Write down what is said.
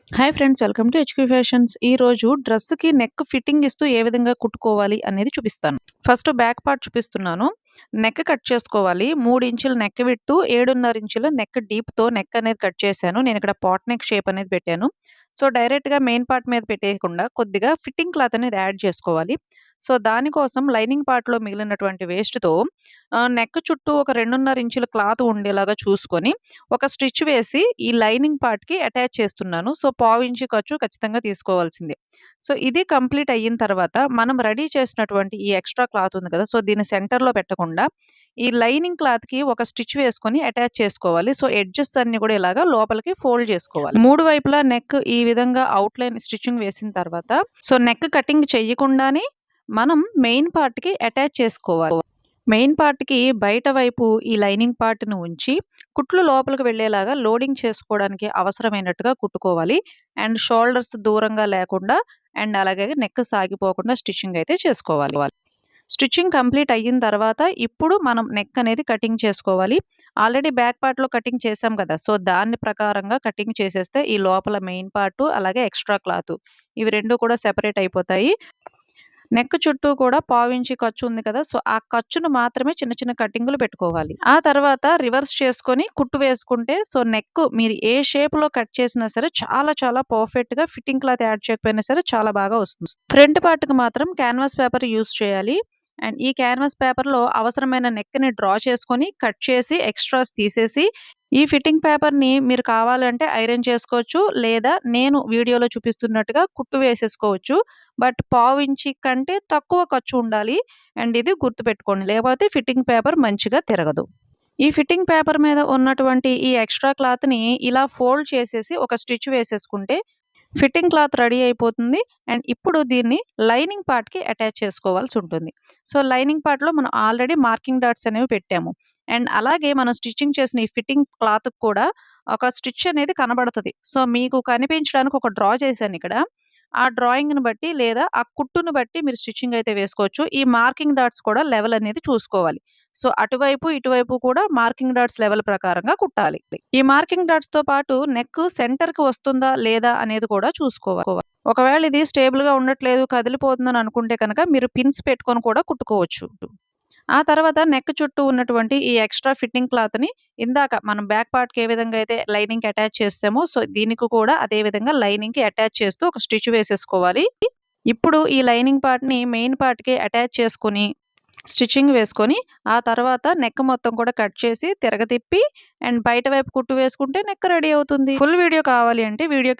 Hi friends, welcome to HQ fashions. ఈరోజు డ్రెస్‌కి neck fitting ఇస్తూ ఏ విధంగా కుట్టుకోవాలి అనేది చూపిస్తాను. ఫస్ట్ బ్యాక్ పార్ట్ చూపిస్తున్నాను. నెక్ కట్ చేసుకోవాలి. 3 ఇంచుల నెక్ విడ్త్, 7.5 ఇంచుల నెక్ డీప్‌తో నెక్ అనేది కట్ చేశాను. నేను ఇక్కడ పాట్ నెక్ షేప్ అనేది పెట్టాను. సో, డైరెక్ట్‌గా మెయిన్ పార్ట్ మీద పెట్టేయకుండా కొద్దిగా ఫిట్టింగ్ క్లాత్ అనేది యాడ్ చేసుకోవాలి. సో, దానికోసం లైనింగ్ పార్ట్‌లో మిగిలినటువంటి వేస్ట్‌తో నెక్ చుట్టూ ఒక 2.5 ఇంచుల క్లాత్ ఉండేలాగా చూసుకొని ఒక స్టిచ్ వేసి ఈ లైనింగ్ పార్ట్‌కి అటాచ్ చేస్తున్నాను. సో, పావించి ఖర్చు ఖచ్చితంగా తీసుకోవాల్సిందే. సో, ఇది కంప్లీట్ అయిన తర్వాత మనం రెడీ చేసినటువంటి ఈ ఎక్స్‌ట్రా క్లాత్ ఉంది కదా! సో, దీన్ని సెంటర్‌లో పెట్టకుండా ఈ లైనింగ్ క్లాత్‌కి ఒక స్టిచ్ వేసుకొని అటాచ్ చేసుకోవాలి. సో, ఎడ్జెస్ అన్నీ కూడా ఇలాగా లోపలికి ఫోల్డ్ చేసుకోవాలి. 3 వైపులా నెక్ ఈ విధంగా ఔట్‌లైన్ స్టిచ్చింగ్ వేసిన తర్వాత సో, నెక్ కటింగ్ చెయ్యకుండానే మనం మెయిన్ పార్ట్‌కి అటాచ్ చేసుకోవాలి. మెయిన్ పార్ట్‌కి బయట వైపు ఈ లైనింగ్ పార్ట్‌ని ఉంచి, కుట్లు లోపలికి వెళ్ళేలాగా లోడింగ్ చేసుకోవడానికి అవసరమైనట్టుగా కుట్టుకోవాలి. అండ్ షోల్డర్స్ దూరంగా లేకుండా అండ్ అలాగే నెక్ సాగిపోకుండా స్టిచ్చింగ్ అయితే చేసుకోవాలి. స్టిచ్చింగ్ కంప్లీట్ అయిన తర్వాత ఇప్పుడు మనం నెక్ అనేది కటింగ్ చేసుకోవాలి. ఆల్రెడీ బ్యాక్ పార్ట్‌లో కటింగ్ చేసాం కదా! సో, దాని ప్రకారంగా కటింగ్ చేసేస్తే ఈ లోపల మెయిన్ పార్ట్ అలాగే ఎక్స్‌ట్రా క్లాత్ ఇవి 2 కూడా సెపరేట్ అయిపోతాయి. నెక్ చుట్టూ కూడా పావించి ఖర్చు ఉంది కదా! సో, ఆ ఖర్చును మాత్రమే చిన్న చిన్న కటింగులు పెట్టుకోవాలి. ఆ తర్వాత రివర్స్ చేసుకొని కుట్టు వేసుకుంటే సో, నెక్ మీరు ఏ షేప్‌లో కట్ చేసినా సరే చాలా చాలా పర్ఫెక్ట్‌గా ఫిట్టింగ్ క్లాత్ యాడ్ చేయకపోయినా సరే చాలా బాగా వస్తుంది. ఫ్రంట్ పార్ట్‌కి మాత్రం క్యాన్వాస్ పేపర్ యూజ్ చేయాలి. అండ్ ఈ క్యాన్వాస్ పేపర్‌లో అవసరమైన నెక్‌ని డ్రా చేసుకొని, కట్ చేసి, ఎక్స్‌ట్రాస్ తీసేసి, ఈ ఫిట్టింగ్ పేపర్‌ని మీరు కావాలంటే ఐరన్ చేసుకోవచ్చు. లేదా నేను వీడియోలో చూపిస్తున్నట్టుగా కుట్టు వేసేసుకోవచ్చు. బట్ పావించి కంటే తక్కువ ఖర్చు ఉండాలి. అండ్ ఇది గుర్తుపెట్టుకోండి. లేకపోతే ఫిట్టింగ్ పేపర్ మంచిగా తిరగదు. ఈ ఫిట్టింగ్ పేపర్ మీద ఉన్నటువంటి ఈ ఎక్స్‌ట్రా క్లాత్‌ని ఇలా ఫోల్డ్ చేసేసి ఒక స్టిచ్ వేసేసుకుంటే ఫిట్టింగ్ క్లాత్ రెడీ అయిపోతుంది. అండ్ ఇప్పుడు దీన్ని లైనింగ్ పార్ట్‌కి అటాచ్ చేసుకోవాల్సుంటుంది. సో, లైనింగ్ పార్ట్‌లో మనం ఆల్రెడీ మార్కింగ్ డాట్స్ అనేవి పెట్టాము. అండ్ అలాగే మనం స్టిచ్చింగ్ చేసిన ఈ ఫిట్టింగ్ క్లాత్‌కి కూడా ఒక స్టిచ్ అనేది కనబడతది. సో, మీకు కనిపించడానికి ఒక డ్రా చేశానిక్కడ. ఆ డ్రాయింగ్‌ని బట్టి లేదా ఆ కుట్టుని బట్టి మీరు స్టిచ్చింగ్ అయితే వేసుకోవచ్చు. ఈ మార్కింగ్ డాట్స్ కూడా లెవెల్ అనేది చూసుకోవాలి. సో, అటువైపు, ఇటువైపు కూడా మార్కింగ్ డాట్స్ లెవెల్ ప్రకారంగా కుట్టాలి. ఈ మార్కింగ్ డాట్స్‌తో పాటు నెక్ సెంటర్‌కి వస్తుందా లేదా అనేది కూడా చూసుకోవాలి. ఒకవేళ ఇది స్టేబుల్‌గా ఉండట్లేదు, కదిలిపోతుందని అనుకుంటే కనుక మీరు పిన్స్ పెట్టుకొని కూడా కుట్టుకోవచ్చు. ఆ తర్వాత నెక్ చుట్టూ ఉన్నటువంటి ఈ ఎక్స్‌ట్రా ఫిట్టింగ్ క్లాత్‌ని ఇందాక మనం బ్యాక్ పార్ట్‌కి ఏ విధంగా అయితే లైనింగ్‌కి అటాచ్ చేసామో సో, దీనికి కూడా అదే విధంగా లైనింగ్‌కి అటాచ్ చేస్తూ ఒక స్టిచ్ వేసేసుకోవాలి. ఇప్పుడు ఈ లైనింగ్ పార్ట్‌ని మెయిన్ పార్ట్‌కి అటాచ్ చేసుకొని స్టిచ్చింగ్ వేసుకొని, ఆ తర్వాత నెక్ మొత్తం కూడా కట్ చేసి తిరగతిప్పి అండ్ బయట వైపు కుట్టు వేసుకుంటే నెక్ రెడీ అవుతుంది. ఫుల్ వీడియో కావాలి అంటే వీడియో